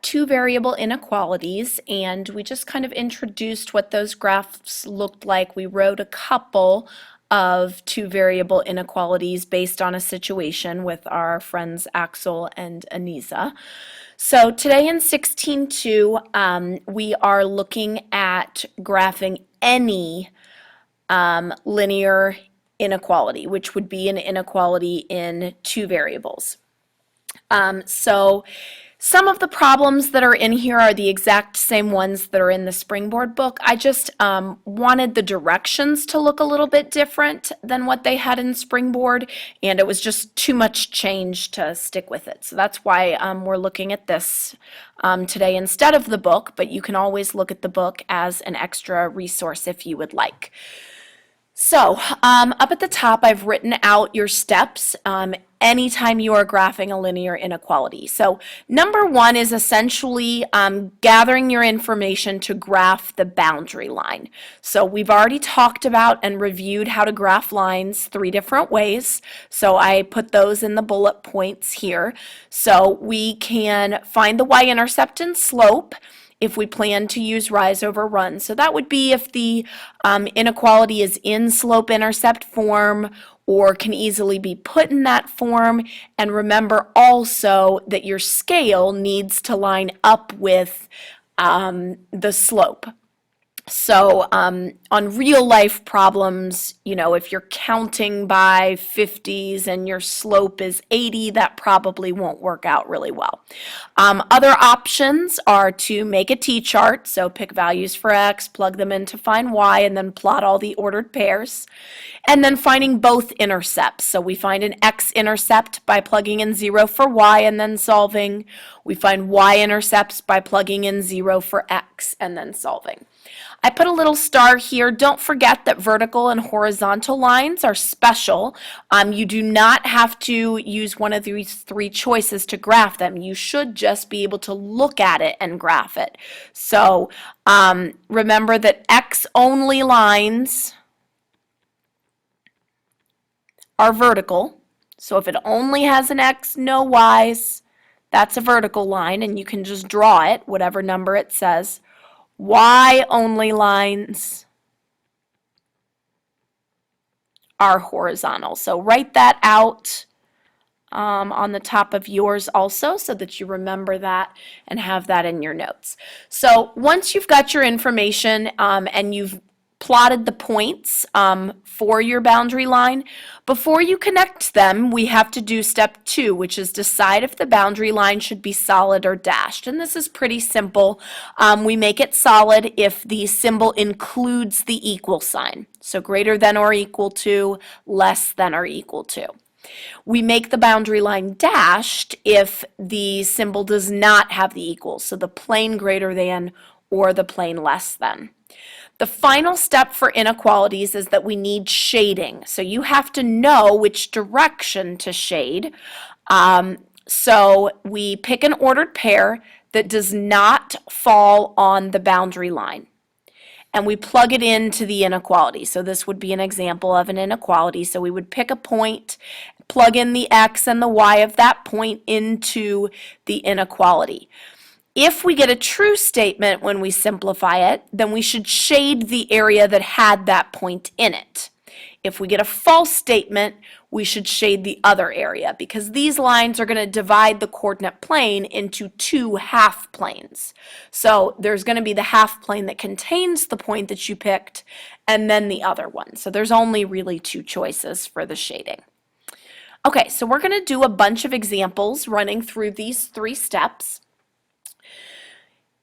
two variable inequalities, and we just kind of introduced what those graphs looked like. We wrote a couple of two variable inequalities based on a situation with our friends Axel and Anisa. So today in 16.2, we are looking at graphing any linear inequality, which would be an inequality in two variables. So some of the problems that are in here are the exact same ones that are in the Springboard book. I just wanted the directions to look a little bit different than what they had in Springboard, and it was just too much change to stick with it. So that's why we're looking at this today instead of the book, but you can always look at the book as an extra resource if you would like. So up at the top, I've written out your steps anytime you are graphing a linear inequality. So number one is essentially gathering your information to graph the boundary line. So we've already talked about and reviewed how to graph lines 3 different ways. So I put those in the bullet points here. So we can find the y-intercept and slope if we plan to use rise over run. So that would be if the inequality is in slope-intercept form or can easily be put in that form. And remember also that your scale needs to line up with the slope. So on real life problems, you know, if you're counting by 50s and your slope is 80, that probably won't work out really well. Other options are to make a t-chart, so pick values for x, plug them in to find y, and then plot all the ordered pairs. And then finding both intercepts. So we find an x-intercept by plugging in 0 for y and then solving. We find y-intercepts by plugging in 0 for x and then solving. I put a little star here. Don't forget that vertical and horizontal lines are special. You do not have to use one of these 3 choices to graph them. You should just be able to look at it and graph it. So remember that x-only lines are vertical. So if it only has an x, no y's, that's a vertical line, and you can just draw it, whatever number it says. Y-only lines are horizontal. So write that out on the top of yours also so that you remember that and have that in your notes. So once you've got your information and you've plotted the points for your boundary line, before you connect them, we have to do step 2, which is decide if the boundary line should be solid or dashed. And this is pretty simple. We make it solid if the symbol includes the equal sign. So greater than or equal to, less than or equal to. We make the boundary line dashed if the symbol does not have the equal, so the plain greater than or the plain less than. The final step for inequalities is that we need shading. So you have to know which direction to shade. So we pick an ordered pair that does not fall on the boundary line, and we plug it into the inequality. So this would be an example of an inequality. So we would pick a point, plug in the x and the y of that point into the inequality. If we get a true statement when we simplify it, then we should shade the area that had that point in it. If we get a false statement, we should shade the other area, because these lines are going to divide the coordinate plane into 2 half planes. So there's going to be the half plane that contains the point that you picked, and then the other one. So there's only really 2 choices for the shading. Okay, so we're going to do a bunch of examples running through these 3 steps.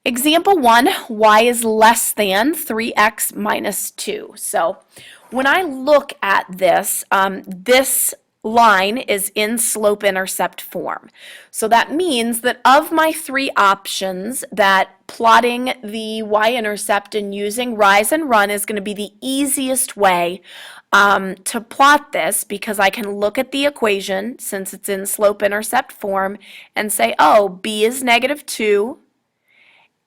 Example 1, y is less than 3x minus 2. So when I look at this, this line is in slope-intercept form. So that means that of my 3 options, that plotting the y-intercept and using rise and run is going to be the easiest way to plot this, because I can look at the equation, since it's in slope-intercept form, and say, oh, b is negative 2,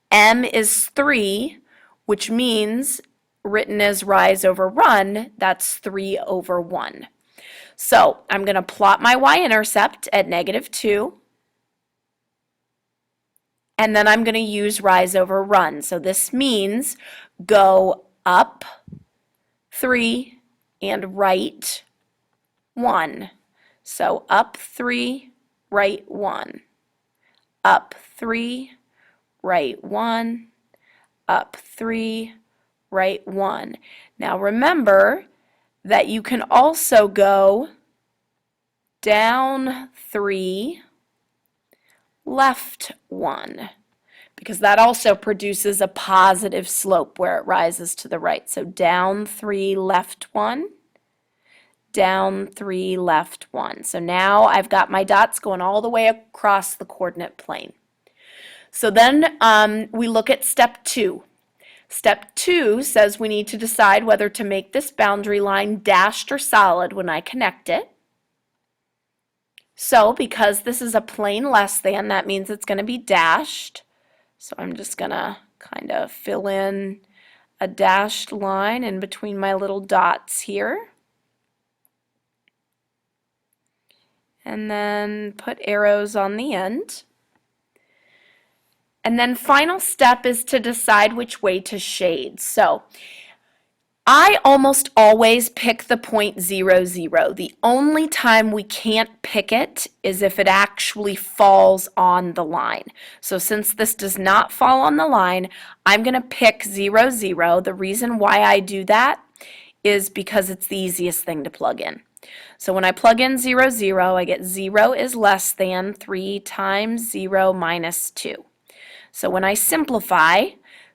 m is 3, which means, written as rise over run, that's 3 over 1. So I'm going to plot my y-intercept at negative 2, and then I'm going to use rise over run. So this means go up 3 and right 1. So up 3, right 1. Up 3, right 1. Up 3, right 1. Now remember that you can also go down 3, left 1, because that also produces a positive slope where it rises to the right. So down 3, left 1, down 3, left 1. So now I've got my dots going all the way across the coordinate plane. So then we look at step 2. Step 2 says we need to decide whether to make this boundary line dashed or solid when I connect it. So because this is a plane less than, that means it's going to be dashed. So I'm just going to kind of fill in a dashed line in between my little dots here. And then put arrows on the end. And then final step is to decide which way to shade. So I almost always pick the point 0, 0. The only time we can't pick it is if it actually falls on the line. So since this does not fall on the line, I'm going to pick 0, 0. The reason why I do that is because it's the easiest thing to plug in. So when I plug in 0, 0, I get 0 is less than 3 times 0 minus 2. So when I simplify,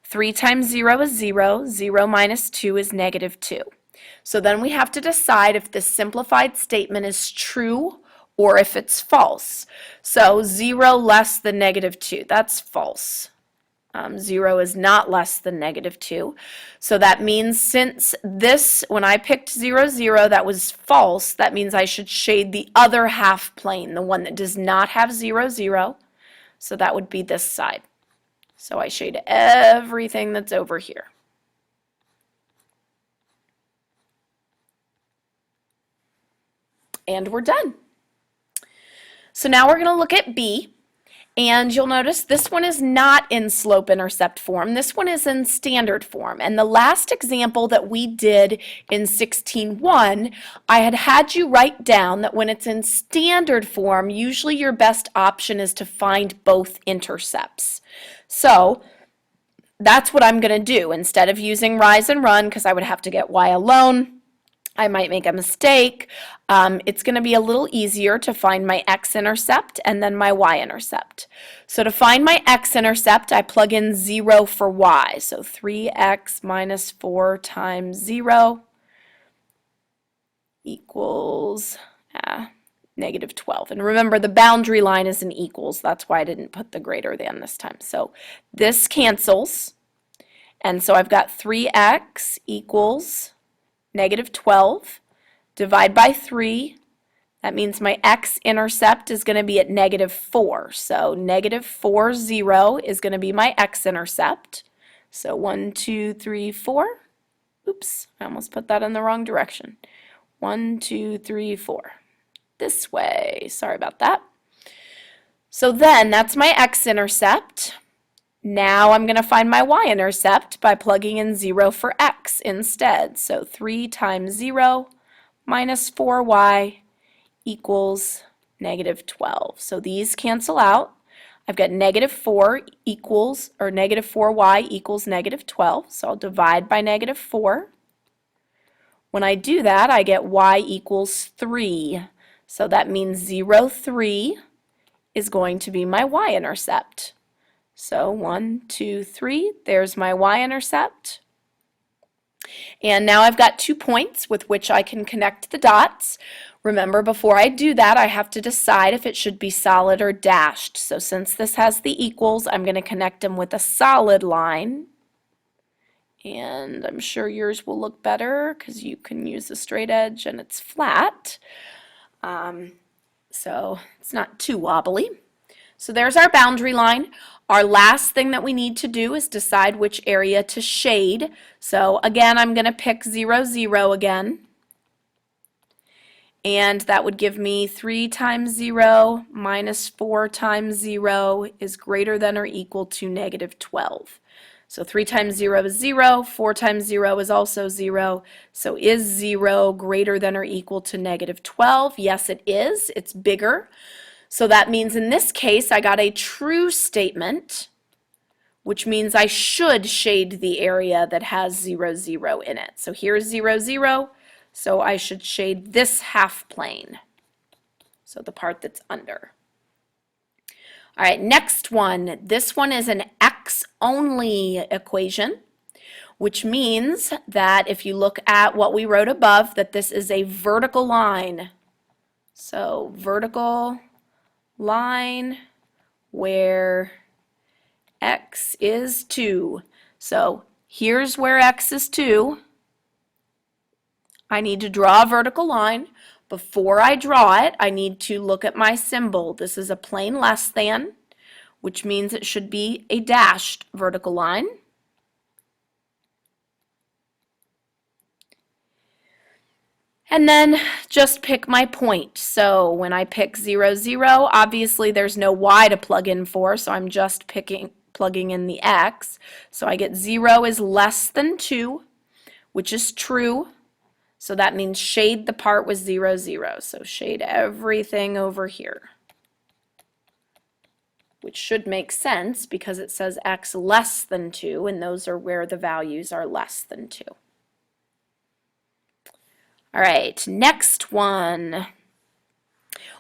3 times 0 is 0, 0 minus 2 is negative 2. So then we have to decide if this simplified statement is true or if it's false. So 0 less than negative 2, that's false. 0 is not less than negative 2. So that means since this, when I picked 0, 0, that was false, that means I should shade the other half plane, the one that does not have 0, 0. So that would be this side. So I shade everything that's over here. And we're done. So now we're going to look at B. And you'll notice this one is not in slope-intercept form. This one is in standard form. And the last example that we did in 16.1, I had you write down that when it's in standard form, usually your best option is to find both intercepts. So that's what I'm going to do. Instead of using rise and run, because I would have to get y alone, I might make a mistake. It's going to be a little easier to find my x-intercept and then my y-intercept. So to find my x-intercept, I plug in 0 for y. So 3x minus 4 times 0 equals negative 12. And remember, the boundary line is an equals. That's why I didn't put the greater than this time. So this cancels. And so I've got 3x equals negative 12, divide by 3, that means my x-intercept is going to be at negative 4. So negative 4, 0 is going to be my x-intercept. So 1, 2, 3, 4. Oops, I almost put that in the wrong direction. 1, 2, 3, 4. This way, sorry about that. So then that's my x-intercept. Now I'm going to find my y-intercept by plugging in 0 for x instead. So 3 times 0 minus 4y equals negative 12. So these cancel out. I've got negative 4 equals, or negative 4y equals negative 12. So I'll divide by negative 4. When I do that, I get y equals 3. So that means 0, 3 is going to be my y-intercept. So 1, 2, 3, there's my y-intercept. And now I've got 2 points with which I can connect the dots. Remember, before I do that, I have to decide if it should be solid or dashed. So since this has the equals, I'm going to connect them with a solid line. And I'm sure yours will look better because you can use a straight edge and it's flat. So it's not too wobbly. So there's our boundary line. Our last thing that we need to do is decide which area to shade. So again, I'm going to pick 0, 0 again. And that would give me 3 times 0 minus 4 times 0 is greater than or equal to negative 12. So 3 times 0 is 0, 4 times 0 is also 0. So is 0 greater than or equal to negative 12? Yes, it is. It's bigger. So that means in this case, I got a true statement, which means I should shade the area that has 0, 0 in it. So here's 0, 0. So I should shade this half plane, so the part that's under. All right, next one. This one is an x-only equation, which means that if you look at what we wrote above, that this is a vertical line. So vertical line where x is 2. So here's where x is 2. I need to draw a vertical line. Before I draw it, I need to look at my symbol. This is a plain less than, which means it should be a dashed vertical line. And then just pick my point. So when I pick 0, 0, obviously there's no y to plug in for, so I'm just plugging in the x. So I get 0 is less than 2, which is true. So that means shade the part with 0, 0. So shade everything over here, which should make sense because it says x less than 2, and those are where the values are less than 2. All right, next one.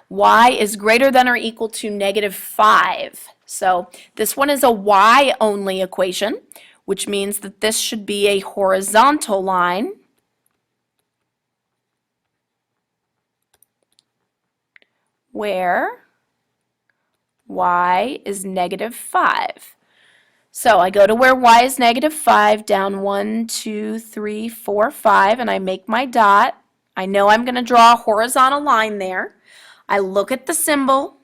Y is greater than or equal to negative 5. So this one is a y-only equation, which means that this should be a horizontal line. Where y is negative 5. So I go to where y is negative 5, down 1, 2, 3, 4, 5, and I make my dot. I know I'm going to draw a horizontal line there. I look at the symbol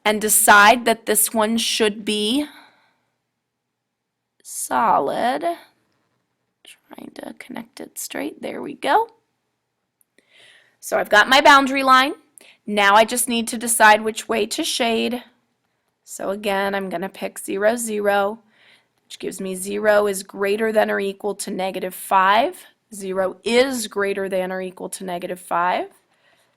and decide that this one should be solid. Trying to connect it straight. There we go. So I've got my boundary line. Now I just need to decide which way to shade. So again, I'm going to pick 0, 0, which gives me 0 is greater than or equal to negative 5. 0 is greater than or equal to negative 5.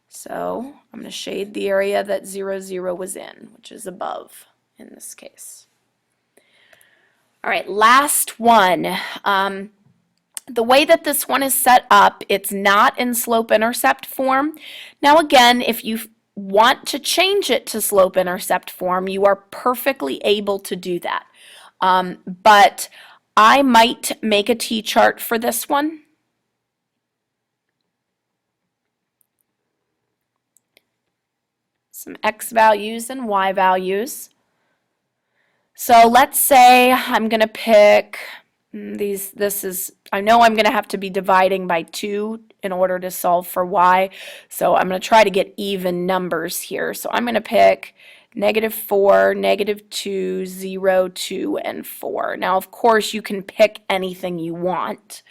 So I'm going to shade the area that 0, 0 was in, which is above in this case. All right, last one. The way that this one is set up, it's not in slope-intercept form. Now again, if you want to change it to slope-intercept form, you are perfectly able to do that. But I might make a T-chart for this one. Some x values and y values. So let's say I'm going to pick I know I'm going to have to be dividing by 2 in order to solve for y, so I'm going to try to get even numbers here. So I'm going to pick negative 4, negative 2, 0, 2, and 4. Now, of course, you can pick anything you want.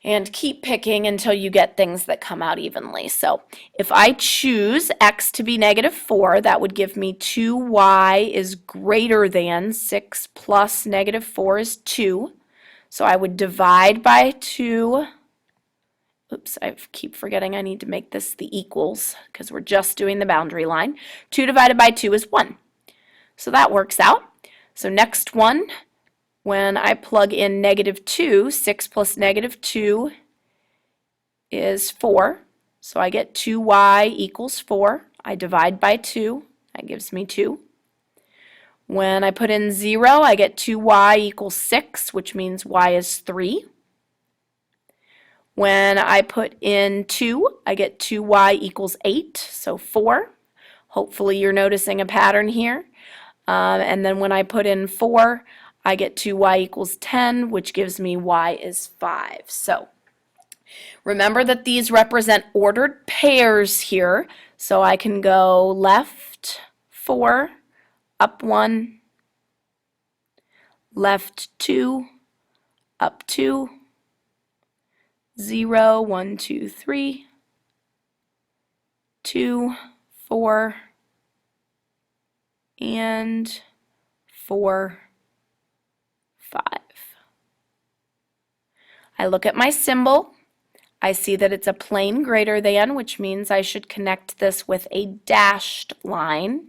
And keep picking until you get things that come out evenly. So if I choose x to be negative 4, that would give me 2y is greater than 6 plus negative 4 is 2. So I would divide by 2. Oops, I keep forgetting I need to make this the equals because we're just doing the boundary line. 2 divided by 2 is 1. So that works out. So next one, when I plug in negative 2, 6 plus negative 2 is 4. So I get 2y equals 4. I divide by 2. That gives me 2. When I put in 0, I get 2y equals 6, which means y is 3. When I put in 2, I get 2y equals 8, so 4. Hopefully you're noticing a pattern here. And then when I put in 4, I get 2y equals 10, which gives me y is 5. So remember that these represent ordered pairs here. So I can go left 4, up 1, left 2, up 2, 0, 1, 2, 3, 2, 4, and 4, 5. I look at my symbol. I see that it's a plane greater than, which means I should connect this with a dashed line.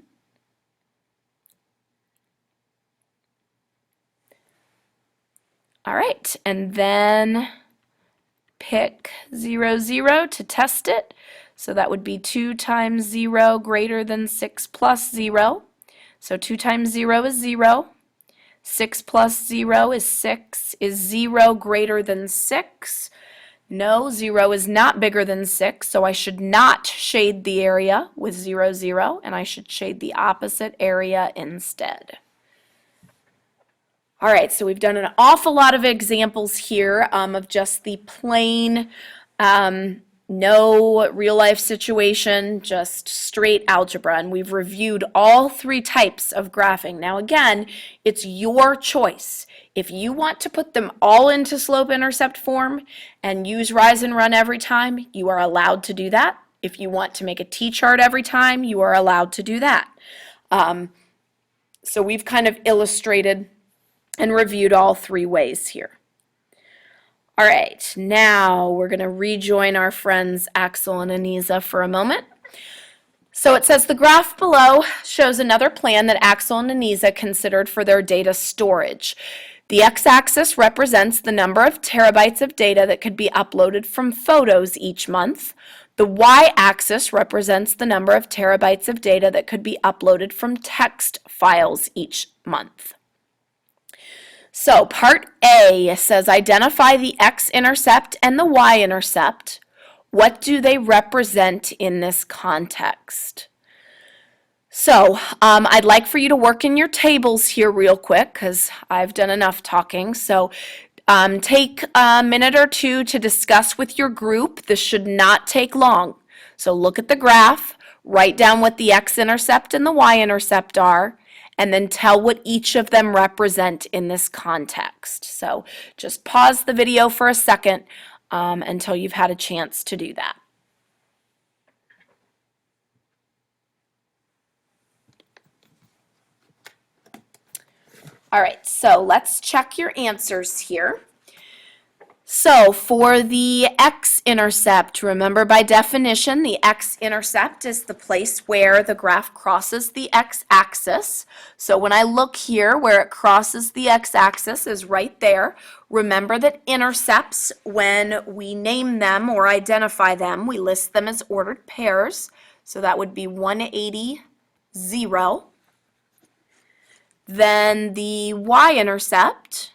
All right, and then pick 0, 0 to test it. So that would be 2 times 0 greater than 6 plus 0. So 2 times 0 is 0. 6 plus 0 is 6. Is 0 greater than 6? No, 0 is not bigger than 6, so I should not shade the area with 0, 0, and I should shade the opposite area instead. All right, so we've done an awful lot of examples here of just the plain, no real life situation, just straight algebra, and we've reviewed all 3 types of graphing. Now again, it's your choice. If you want to put them all into slope-intercept form and use rise and run every time, you are allowed to do that. If you want to make a t-chart every time, you are allowed to do that. So we've kind of illustrated and reviewed all 3 ways here. All right, now we're going to rejoin our friends Axel and Anisa for a moment. So it says the graph below shows another plan that Axel and Anisa considered for their data storage. The x-axis represents the number of terabytes of data that could be uploaded from photos each month. The y-axis represents the number of terabytes of data that could be uploaded from text files each month. So part A says identify the x-intercept and the y-intercept. What do they represent in this context? So I'd like for you to work in your tables here real quick because I've done enough talking. So take a minute or 2 to discuss with your group. This should not take long. So look at the graph, write down what the x-intercept and the y-intercept are, and then tell what each of them represent in this context. So just pause the video for a second until you've had a chance to do that. All right, so let's check your answers here. So for the x-intercept, remember by definition, the x-intercept is the place where the graph crosses the x-axis. So when I look here, where it crosses the x-axis is right there. Remember that intercepts, when we name them or identify them, we list them as ordered pairs. So that would be 180, 0. Then the y-intercept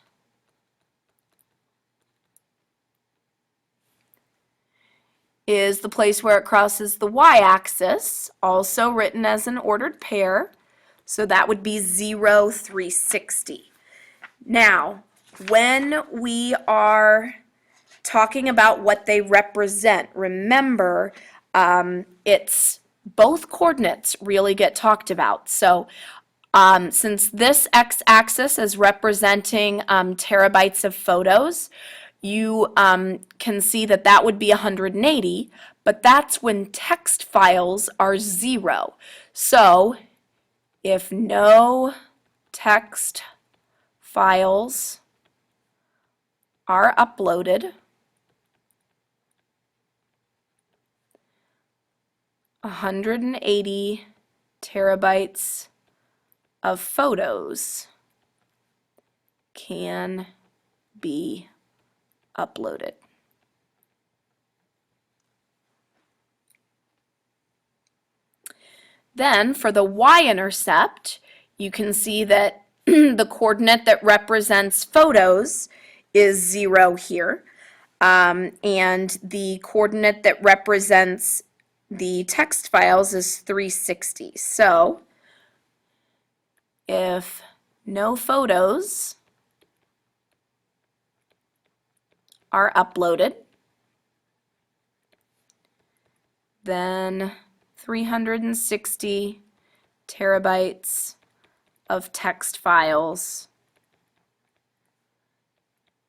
is the place where it crosses the y-axis, also written as an ordered pair. So that would be 0, 360. Now, when we are talking about what they represent, remember it's both coordinates really get talked about. So since this x-axis is representing terabytes of photos, you can see that that would be 180, but that's when text files are 0. So if no text files are uploaded, 180 terabytes of photos can be uploaded. Then for the y-intercept, you can see that the coordinate that represents photos is 0 here, and the coordinate that represents the text files is 360. So if no photos are uploaded, then 360 terabytes of text files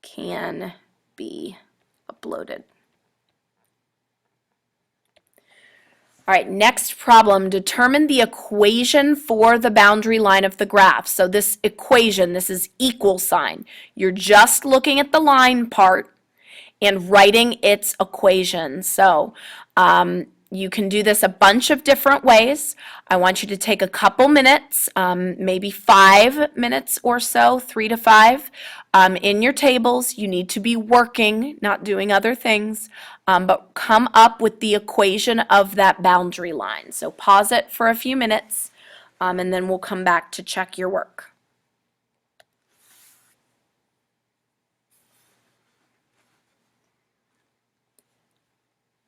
can be uploaded. All right, next problem, determine the equation for the boundary line of the graph. So this equation, this is equal sign. You're just looking at the line part and writing its equation. So you can do this a bunch of different ways. I want you to take a couple minutes, maybe 5 minutes or so, 3 to 5. In your tables, you need to be working, not doing other things, but come up with the equation of that boundary line. So pause it for a few minutes, and then we'll come back to check your work.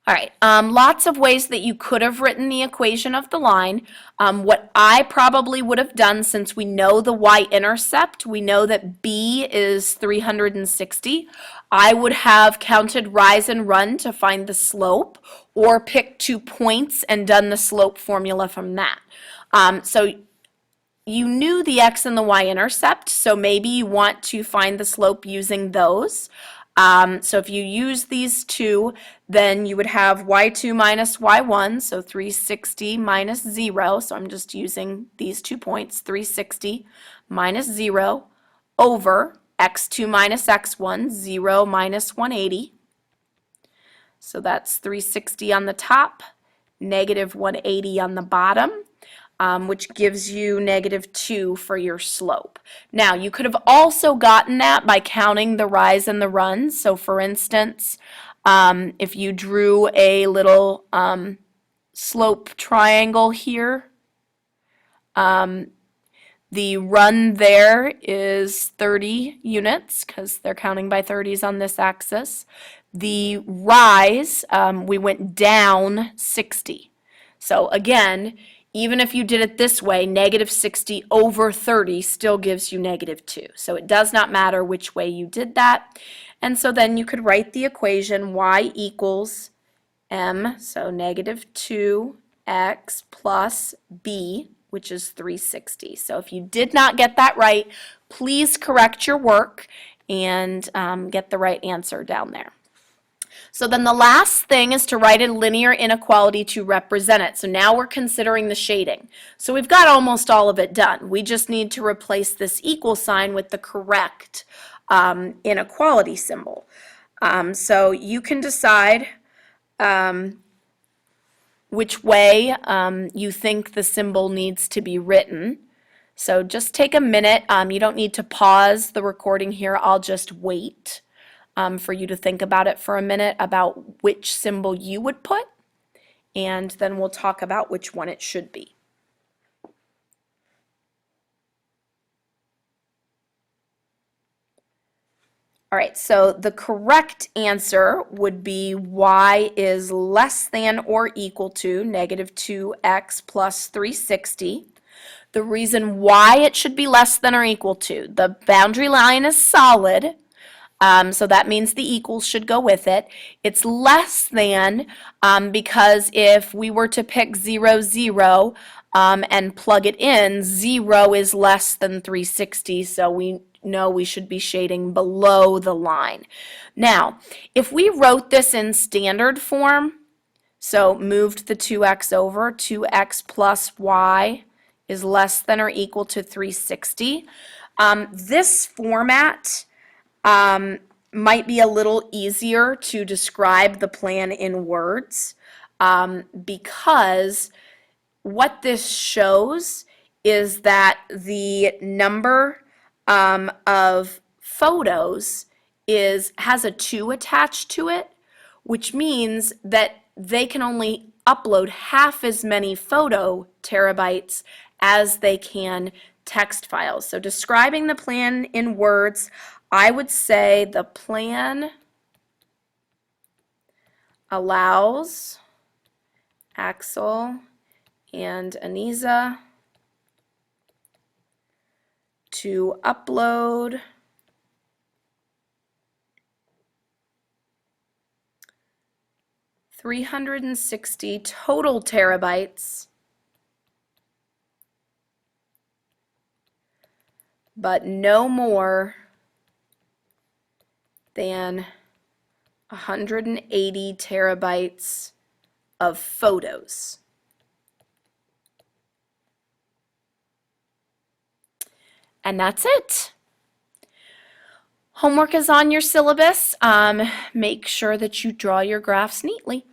All right, lots of ways that you could have written the equation of the line. What I probably would have done, since we know the y-intercept, we know that b is 360, I would have counted rise and run to find the slope, or picked 2 points and done the slope formula from that. So you knew the x and the y-intercept, so maybe you want to find the slope using those. So if you use these two, then you would have y2 minus y1, so 360 minus 0, so I'm just using these 2 points, 360 minus 0, over x2 minus x1, 0 minus 180. So that's 360 on the top, negative 180 on the bottom. Which gives you -2 for your slope. Now, you could have also gotten that by counting the rise and the runs. So, for instance, if you drew a little slope triangle here, the run there is 30 units because they're counting by 30s on this axis. The rise, we went down 60. So again, even if you did it this way, -60 over 30 still gives you -2. So it does not matter which way you did that. And so then you could write the equation y equals m, so -2x plus b, which is 360. So if you did not get that right, please correct your work and get the right answer down there. So then the last thing is to write a linear inequality to represent it. So now we're considering the shading. So we've got almost all of it done. We just need to replace this equal sign with the correct inequality symbol. So you can decide which way you think the symbol needs to be written. So just take a minute. You don't need to pause the recording here. I'll just wait for you to think about it for a minute about which symbol you would put, and then we'll talk about which one it should be. All right, so the correct answer would be y is less than or equal to -2x plus 360. The reason why it should be less than or equal to, the boundary line is solid, so that means the equals should go with it. It's less than because if we were to pick 0, 0 and plug it in, 0 is less than 360, so we know we should be shading below the line. Now, if we wrote this in standard form, so moved the 2x over, 2x plus y is less than or equal to 360, this format might be a little easier to describe the plan in words because what this shows is that the number of photos has a 2 attached to it, which means that they can only upload half as many photo terabytes as they can text files. So describing the plan in words, I would say the plan allows Axel and Aniza to upload 360 total terabytes, but no more than 180 terabytes of photos. And that's it. Homework is on your syllabus. Make sure that you draw your graphs neatly.